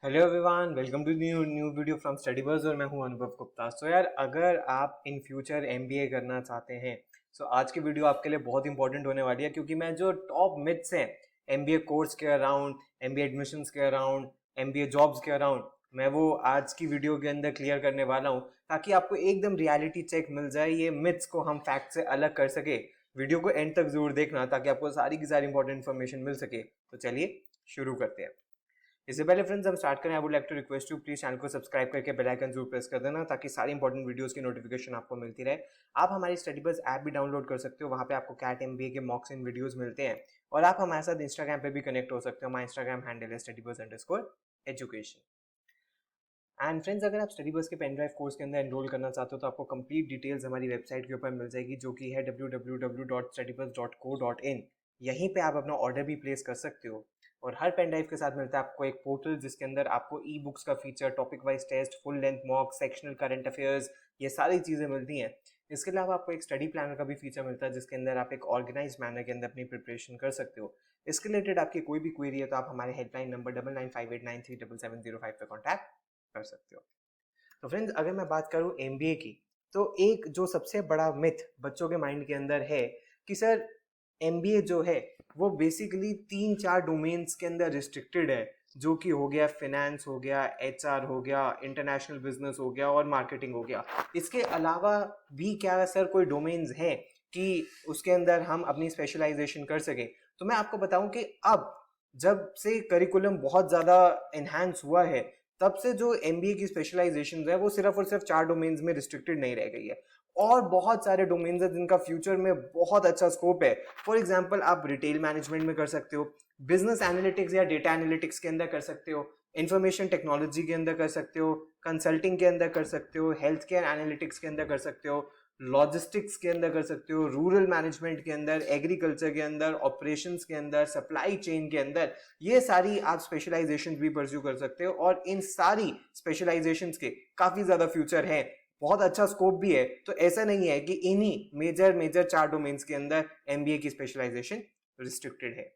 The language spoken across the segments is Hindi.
Hello everyone, welcome to new video from Study Buzz और मैं हूं अनुभव गुप्ता। सो यार, अगर आप इन फ्यूचर एमबीए करना चाहते हैं सो आज की वीडियो आपके लिए बहुत इंपॉर्टेंट होने वाली है, क्योंकि मैं जो टॉप मिथ्स हैं एमबीए कोर्स के अराउंड, एमबीए एडमिशंस के अराउंड, एमबीए जॉब्स के अराउंड, मैं वो आज की वीडियो के अंदर क्लियर करने वाला हूं, ताकि आपको एकदम रियलिटी चेक मिल जाए, ये मिथ्स को हम फैक्ट से अलग कर सके। वीडियो को एंड तक जरूर देखना ताकि आपको सारी की सारी इंपॉर्टेंट इन्फॉर्मेशन मिल सके। तो चलिए शुरू करते हैं। इससे पहले फ्रेंड्स हम स्टार्ट करें, I would like to request you please channel को सब्सक्राइब करके बेल आइकन जरूर प्रेस कर देना, ताकि सारी इंपॉर्टेंट वीडियोस की नोटिफिकेशन आपको मिलती रहे। आप हमारी स्टडी बज़ ऐप भी डाउनलोड कर सकते हो, वहाँ पे आपको कैट एमबीए के मॉक्स इन वीडियोस मिलते हैं, और आप हमारे साथ इंस्टाग्राम पे भी कनेक्ट हो सकते हो। हमारा इंस्टाग्राम हैंडल है studybuzz_education। एंड फ्रेंड्स, अगर आप स्टडी बस के पेन ड्राइव कोर्स के अंदर एनरोल करना चाहते हो तो आपको कंप्लीट डिटेल्स हमारी वेबसाइट के ऊपर मिल जाएगी, जो कि है www.studybuzz.co.in। यहीं पे आप अपना ऑर्डर भी प्लेस कर सकते हो, और हर पेन ड्राइव के साथ मिलता है आपको एक पोर्टल, जिसके अंदर आपको ई बुक्स का feature, topic wise test, full length mock, sectional current affairs, ये सारी चीज़ें मिलती हैं। इसके अलावा आपको एक स्टडी प्लानर का भी फीचर मिलता है, जिसके अंदर आप एक ऑर्गेनाइज मैनर के अंदर अपनी प्रिपरेशन कर सकते हो। इसके रिलेटेड आपकी कोई भी क्वेरी है तो आप हमारे हेल्पलाइन नंबर 9958937705 पे कॉन्टैक्ट कर सकते हो। तो फ्रेंड्स, अगर मैं बात करूं एमबीए की, तो एक जो सबसे बड़ा मिथ बच्चों के माइंड के अंदर है कि सर एमबीए जो है वो बेसिकली 3-4 डोमेन्स के अंदर रिस्ट्रिक्टेड है, जो कि हो गया फिनेंस, हो गया एचआर, हो गया इंटरनेशनल बिजनेस, हो गया और मार्केटिंग हो गया। इसके अलावा भी क्या सर कोई डोमेन्स हैं कि उसके अंदर हम अपनी स्पेशलाइजेशन कर सकें? तो मैं आपको बताऊं कि अब जब से करिकुलम बहुत ज़्यादा इन्हांस हुआ है, तब से जो एमबीए की स्पेशलाइजेशन है वो सिर्फ और सिर्फ 4 डोमेन्स में रिस्ट्रिक्टेड नहीं रह गई है, और बहुत सारे डोमेन्स हैं जिनका फ्यूचर में बहुत अच्छा स्कोप है। फॉर एग्जांपल, आप रिटेल मैनेजमेंट में कर सकते हो, बिजनेस एनालिटिक्स या डेटा एनालिटिक्स के अंदर कर सकते हो, इंफॉर्मेशन टेक्नोलॉजी के अंदर कर सकते हो, कंसल्टिंग के अंदर कर सकते हो, हेल्थ केयर एनालिटिक्स के अंदर कर सकते हो, लॉजिस्टिक्स के अंदर कर सकते हो, रूरल मैनेजमेंट के अंदर, एग्रीकल्चर के अंदर, ऑपरेशंस के अंदर, सप्लाई चेन के अंदर, ये सारी आप स्पेशलाइजेशन भी परस्यू कर सकते हो। और इन सारी स्पेशलाइजेशंस के काफी ज्यादा फ्यूचर है, बहुत अच्छा स्कोप भी है। तो ऐसा नहीं है कि इन्हीं मेजर मेजर 4 डोमेन्स के अंदर एमबीए की स्पेशलाइजेशन रिस्ट्रिक्टेड है।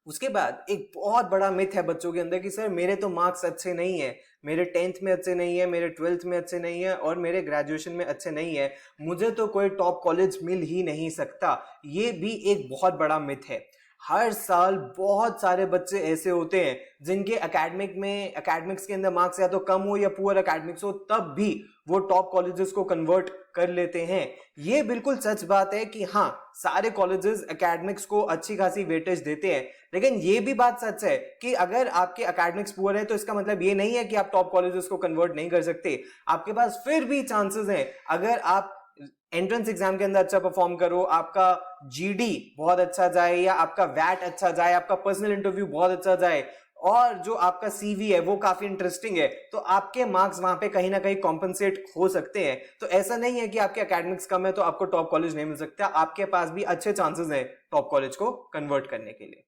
उसके बाद एक बहुत बड़ा मिथ है बच्चों के अंदर कि सर मेरे तो मार्क्स अच्छे नहीं है, मेरे 10th में अच्छे नहीं है, मेरे 12th में अच्छे नहीं है, और मेरे ग्रेजुएशन में अच्छे नहीं है, मुझे तो कोई टॉप कॉलेज मिल ही नहीं सकता। ये भी एक बहुत बड़ा मिथ है। हर साल बहुत सारे बच्चे ऐसे होते हैं जिनके एकेडमिक्स के अंदर मार्क्स या तो कम हो या पुअर एकेडमिक्स हो, तब भी वो टॉप कॉलेजेस को कन्वर्ट कर लेते हैं। ये बिल्कुल सच बात है कि हाँ, सारे कॉलेजेस एकेडमिक्स को अच्छी खासी वेटेज देते हैं, लेकिन ये भी बात सच है कि अगर आपके एकेडमिक्स पुअर है तो इसका मतलब ये नहीं है कि आप टॉप कॉलेजेस को कन्वर्ट नहीं कर सकते। आपके पास फिर भी चांसेस हैं। अगर आप एंट्रेंस एग्जाम के अंदर अच्छा परफॉर्म करो, आपका जीडी बहुत अच्छा जाए, या आपका वैट अच्छा जाए, आपका पर्सनल इंटरव्यू बहुत अच्छा जाए, और जो आपका सीवी है वो काफी इंटरेस्टिंग है, तो आपके मार्क्स वहां पे कहीं ना कहीं कॉम्पनसेट हो सकते हैं। तो ऐसा नहीं है कि आपके एकेडमिक्स कम है तो आपको टॉप कॉलेज नहीं मिल सकता, आपके पास भी अच्छे चांसेस हैं टॉप कॉलेज को कन्वर्ट करने के लिए।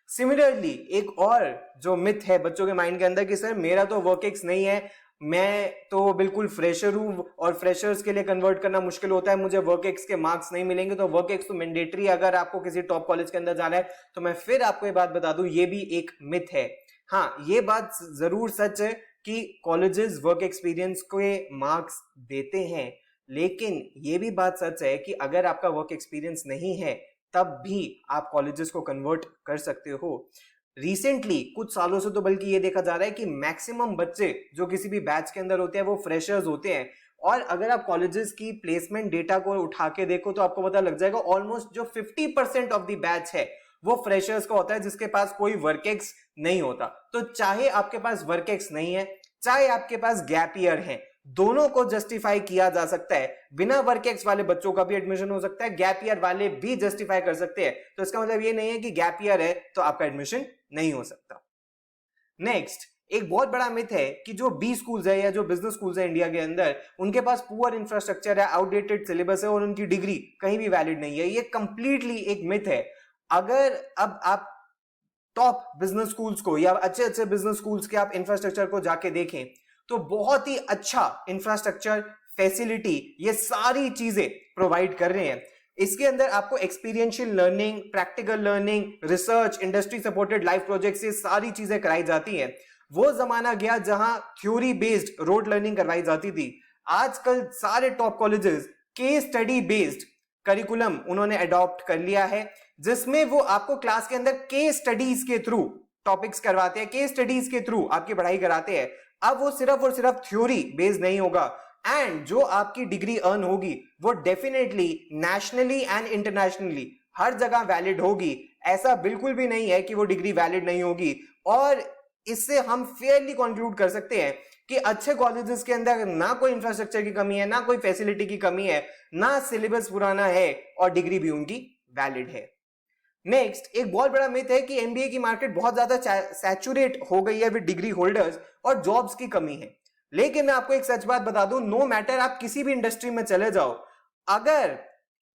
सिमिलरली एक और जो मिथ है बच्चों के माइंड के अंदर कि सर मेरा तो वर्क एक्स नहीं है, मैं तो बिल्कुल फ्रेशर हूं, और फ्रेशर्स के लिए कन्वर्ट करना मुश्किल होता है, मुझे वर्क एक्स के मार्क्स नहीं मिलेंगे। तो वर्क एक्स तो मैंडेटरी अगर आपको किसी टॉप कॉलेज के अंदर जाना है। तो मैं फिर आपको ये बात बता दूं, ये भी एक मिथ है। हाँ, ये बात जरूर सच है कि कॉलेजेस वर्क एक्सपीरियंस के मार्क्स देते हैं, लेकिन ये भी बात सच है कि अगर आपका वर्क एक्सपीरियंस नहीं है तब भी आप कॉलेजेस को कन्वर्ट कर सकते हो। रिसेंटली कुछ सालों से तो बल्कि ये देखा जा रहा है कि मैक्सिमम बच्चे जो किसी भी बैच के अंदर होते हैं वो फ्रेशर्स होते हैं, और अगर आप कॉलेजेस की प्लेसमेंट डेटा को उठा के देखो तो आपको पता लग जाएगा ऑलमोस्ट जो 50% ऑफ द बैच है वो फ्रेशर्स का होता है, जिसके पास कोई वर्क एक्स नहीं होता। तो चाहे आपके पास वर्क एक्स नहीं है, चाहे आपके पास गैप ईयर है, दोनों को जस्टिफाई किया जा सकता है। बिना वर्क एक्स वाले बच्चों का भी एडमिशन हो सकता है, गैप ईयर वाले भी जस्टिफाई कर सकते हैं। तो इसका मतलब ये नहीं है कि गैप ईयर है तो आपका एडमिशन नहीं हो सकता। नेक्स्ट, एक बहुत बड़ा मिथ है कि जो बी स्कूल्स है या जो बिजनेस स्कूल्स है इंडिया के अंदर, उनके पास पुअर इंफ्रास्ट्रक्चर है, आउटडेटेड सिलेबस है, और उनकी डिग्री कहीं भी वैलिड नहीं है। ये कंप्लीटली एक मिथ है। अगर अब आप टॉप बिजनेस स्कूल्स को या अच्छे अच्छे बिजनेस स्कूल्स के आप इंफ्रास्ट्रक्चर को जाके देखें तो बहुत ही अच्छा इंफ्रास्ट्रक्चर, फैसिलिटी, ये सारी चीजें प्रोवाइड कर रहे हैं। इसके अंदर आपको experiential learning, practical learning, research, industry supported live projects, ये सारी चीजें कराई जाती हैं। वो जमाना गया जहां थ्योरी बेस्ड रोड लर्निंग करवाई जाती थी। आजकल सारे top colleges case study based curriculum उन्होंने अडॉप्ट कर लिया है, जिसमें वो आपको क्लास के अंदर केस स्टडीज के थ्रू टॉपिक्स करवाते हैं, केस स्टडीज के थ्रू आपकी पढ़ाई कराते हैं। अब वो सिर्फ और सिर्फ थ्योरी बेस्ड नहीं होगा, एंड जो आपकी डिग्री अर्न होगी वो डेफिनेटली नेशनली एंड इंटरनेशनली हर जगह वैलिड होगी। ऐसा बिल्कुल भी नहीं है कि वो डिग्री वैलिड नहीं होगी। और इससे हम फेयरली कंक्लूड कर सकते हैं कि अच्छे कॉलेजेस के अंदर ना कोई इंफ्रास्ट्रक्चर की कमी है, ना कोई फैसिलिटी की कमी है, ना सिलेबस पुराना है, और डिग्री भी उनकी वैलिड है। नेक्स्ट, एक बहुत बड़ा मिथ है कि एमबीए की मार्केट बहुत ज्यादा सैचुरेट हो गई है विद डिग्री होल्डर्स और जॉब्स की कमी है। लेकिन मैं आपको एक सच बात बता दूं, नो मैटर आप किसी भी इंडस्ट्री में चले जाओ, अगर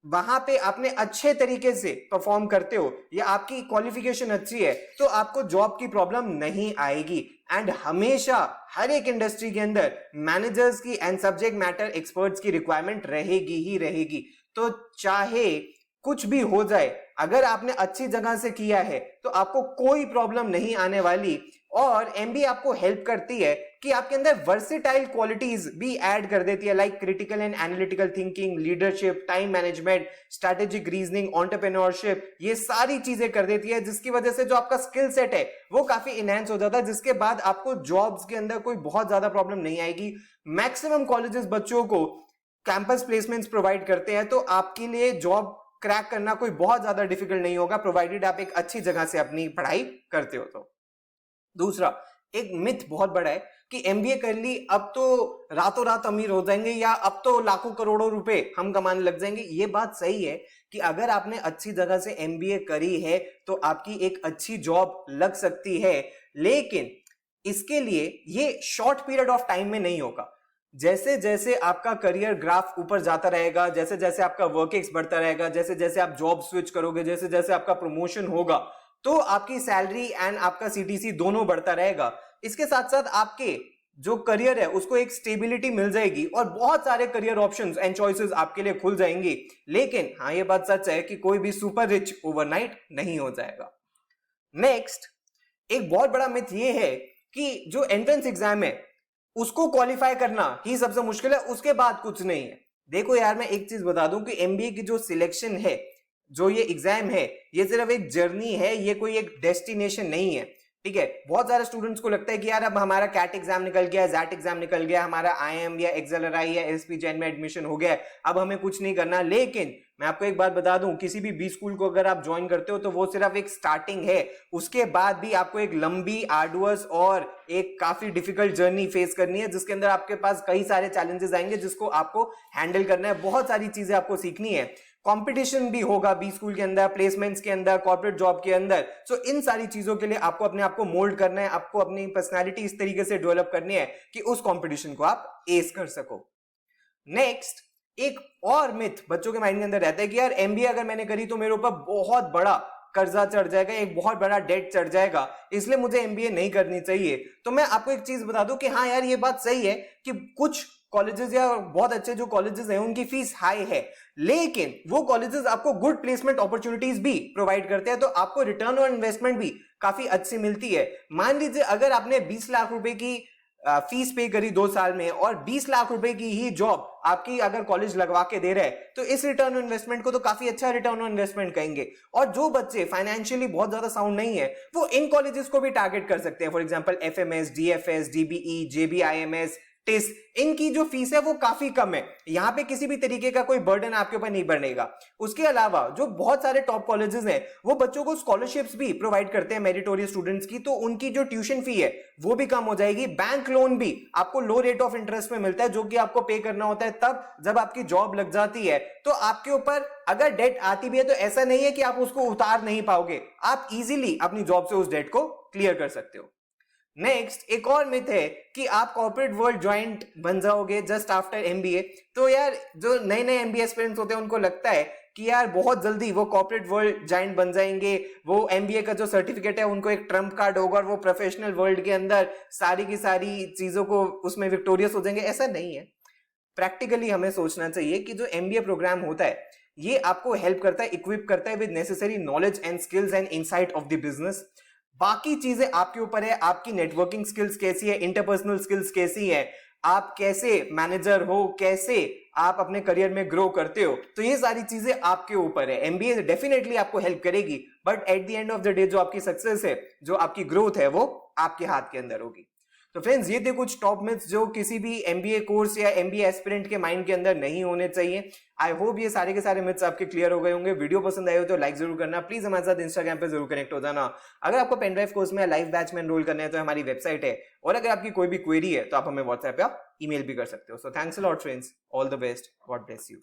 वहां पे आपने अच्छे तरीके से परफॉर्म करते हो या आपकी क्वालिफिकेशन अच्छी है तो आपको जॉब की प्रॉब्लम नहीं आएगी। एंड हमेशा हर एक इंडस्ट्री के अंदर मैनेजर्स की एंड सब्जेक्ट मैटर एक्सपर्ट्स की रिक्वायरमेंट रहेगी ही रहेगी। तो चाहे कुछ भी हो जाए, अगर आपने अच्छी जगह से किया है तो आपको कोई प्रॉब्लम नहीं आने वाली। और एमबीए आपको हेल्प करती है कि आपके अंदर वर्सेटाइल क्वालिटीज भी ऐड कर देती है, like critical and analytical thinking, leadership, time management, strategic reasoning, entrepreneurship, ये सारी चीजें कर देती है, जिसकी वजह से जो आपका स्किल सेट है वो काफी इनहेंस हो जाता है, जिसके बाद आपको जॉब्स के अंदर कोई बहुत ज्यादा प्रॉब्लम नहीं आएगी। मैक्सिमम कॉलेजेस बच्चों को कैंपस प्लेसमेंट्स प्रोवाइड करते हैं, तो आपके लिए जॉब क्रैक करना कोई बहुत ज्यादा डिफिकल्ट नहीं होगा, प्रोवाइडेड आप एक अच्छी जगह से अपनी पढ़ाई करते हो तो। दूसरा, एक मिथ बहुत बड़ा है कि एमबीए कर ली अब तो रातों रात अमीर हो जाएंगे या अब तो लाखों करोड़ों रुपए हम कमाने लग जाएंगे। ये बात सही है कि अगर आपने अच्छी जगह से एमबीए करी है तो आपकी एक अच्छी जॉब लग सकती है, लेकिन इसके लिए ये शॉर्ट पीरियड ऑफ टाइम में नहीं होगा। जैसे जैसे आपका करियर ग्राफ ऊपर जाता रहेगा, जैसे जैसे आपका वर्क एक्स बढ़ता रहेगा, जैसे जैसे आप जॉब स्विच करोगे, जैसे जैसे आपका प्रमोशन होगा, तो आपकी सैलरी एंड आपका सीटीसी दोनों बढ़ता रहेगा। इसके साथ साथ आपके जो करियर है उसको एक स्टेबिलिटी मिल जाएगी और बहुत सारे करियर ऑप्शंस एंड चॉइसेस आपके लिए खुल जाएंगी। लेकिन हाँ, ये बात सच है कि कोई भी सुपर रिच ओवरनाइट नहीं हो जाएगा। नेक्स्ट, एक बहुत बड़ा मिथ ये है कि जो एंट्रेंस एग्जाम है उसको क्वालिफाई करना ही सबसे मुश्किल है, उसके बाद कुछ नहीं है। देखो यार, मैं एक चीज बता दूं कि एमबीए की जो सिलेक्शन है, जो ये एग्जाम है, ये सिर्फ एक जर्नी है, ये कोई एक डेस्टिनेशन नहीं है। ठीक है, बहुत सारे स्टूडेंट्स को लगता है कि यार अब हमारा कैट एग्जाम निकल गया, जैट एग्जाम निकल गया, हमारा आईएम या एक्सेलराई या एसपी जैन में एडमिशन हो गया, अब हमें कुछ नहीं करना। लेकिन मैं आपको एक बात बता दूं, किसी भी बी स्कूल को अगर आप ज्वाइन करते हो तो वो सिर्फ एक स्टार्टिंग है, उसके बाद भी आपको एक लंबी, आर्डुअस और एक काफी डिफिकल्ट जर्नी फेस करनी है, जिसके अंदर आपके पास कई सारे चैलेंजेस आएंगे जिसको आपको हैंडल करना है, बहुत सारी चीजें आपको सीखनी है। कंपटीशन भी होगा बी स्कूल के अंदर, प्लेसमेंट्स के अंदर, कॉर्पोरेट जॉब के अंदर। सो इन सारी चीजों के लिए आपको अपने आप को मोल्ड करना है, आपको अपनी पर्सनालिटी इस तरीके से डेवलप करनी है कि उस कंपटीशन को आप एस कर सको। नेक्स्ट, एक और मिथ बच्चों के माइंड के अंदर रहता है कि यार एमबीए अगर मैंने करी तो मेरे ऊपर बहुत बड़ा कर्जा चढ़ जाएगा, एक बहुत बड़ा डेट चढ़ जाएगा, इसलिए मुझे एमबीए नहीं करनी चाहिए। तो मैं आपको एक चीज बता दूं कि हाँ यार, ये बात सही है कि कुछ कॉलेजेस या बहुत अच्छे जो कॉलेजेस हैं उनकी फीस हाई है, लेकिन वो कॉलेजेस आपको गुड प्लेसमेंट अपॉर्चुनिटीज भी प्रोवाइड करते हैं, तो आपको रिटर्न ऑन इन्वेस्टमेंट भी काफी अच्छी मिलती है। मान लीजिए अगर आपने 20 लाख रुपए की फीस पे करी 2 साल में और 20 लाख रुपए की ही जॉब आपकी अगर कॉलेज लगवा के दे रहे हैं, तो इस रिटर्न ऑन इन्वेस्टमेंट को तो काफी अच्छा रिटर्न ऑन इन्वेस्टमेंट कहेंगे। और जो बच्चे फाइनेंशियली बहुत ज्यादा साउंड नहीं है वो इन कॉलेजेस को भी टारगेट कर सकते हैं। For example FMS, DFS, DBE, JBIMS, TISS, इनकी जो फीस है वो काफी कम है, यहाँ पे किसी भी तरीके का कोई बर्डन आपके ऊपर नहीं बढ़ेगा। उसके अलावा जो बहुत सारे टॉप कॉलेजेस हैं वो बच्चों को स्कॉलरशिप्स भी प्रोवाइड करते हैं मेरिटोरियस स्टूडेंट्स की, तो उनकी जो ट्यूशन फी है वो भी कम हो जाएगी। बैंक लोन भी आपको लो रेट ऑफ इंटरेस्ट में मिलता है, जो कि आपको पे करना होता है तब जब आपकी जॉब लग जाती है। तो आपके ऊपर अगर डेट आती भी है तो ऐसा नहीं है कि आप उसको उतार नहीं पाओगे, आप इजीली अपनी जॉब से उस डेट को क्लियर कर सकते हो। नेक्स्ट, एक और मिथ है कि आप कॉर्पोरेट वर्ल्ड ज्वाइंट बन जाओगे जस्ट आफ्टर एमबीए। तो यार जो नए नए एमबीए एस्पिरेंट्स होते हैं उनको लगता है कि यार बहुत जल्दी वो कॉर्पोरेट वर्ल्ड ज्वाइंट बन जाएंगे, वो एमबीए का जो सर्टिफिकेट है उनको एक ट्रम्प कार्ड होगा और वो प्रोफेशनल वर्ल्ड के अंदर सारी की सारी चीजों को उसमें विक्टोरियस हो जाएंगे। ऐसा नहीं है। प्रैक्टिकली हमें सोचना चाहिए कि जो एमबीए प्रोग्राम होता है ये आपको हेल्प करता है, इक्विप करता है with necessary knowledge and skills and insight of the business. बाकी चीजें आपके ऊपर है, आपकी नेटवर्किंग स्किल्स कैसी है, इंटरपर्सनल स्किल्स कैसी है, आप कैसे मैनेजर हो, कैसे आप अपने करियर में ग्रो करते हो, तो ये सारी चीजें आपके ऊपर है। एमबीए डेफिनेटली आपको हेल्प करेगी, but at the end of the day जो आपकी सक्सेस है, जो आपकी ग्रोथ है, वो आपके हाथ के अंदर होगी। तो फ्रेंड्स, ये थे कुछ टॉप मिथ्स जो किसी भी एमबीए कोर्स या एमबीए एस्पिरेंट के माइंड के अंदर नहीं होने चाहिए। आई होप ये सारे के सारे मिथ्स आपके क्लियर हो गए होंगे। वीडियो पसंद आए हो तो लाइक जरूर करना, प्लीज हमारे साथ इंस्टाग्राम पे जरूर कनेक्ट हो जाना। अगर आपको पेनड्राइव कोर्स में लाइव बैच में एनरोल करना है तो हमारी वेबसाइट है, और अगर आपकी कोई भी क्वेरी है तो आप हमें व्हाट्सएप या ईमेल भी कर सकते हो। So thanks a lot friends, all the best, God bless you.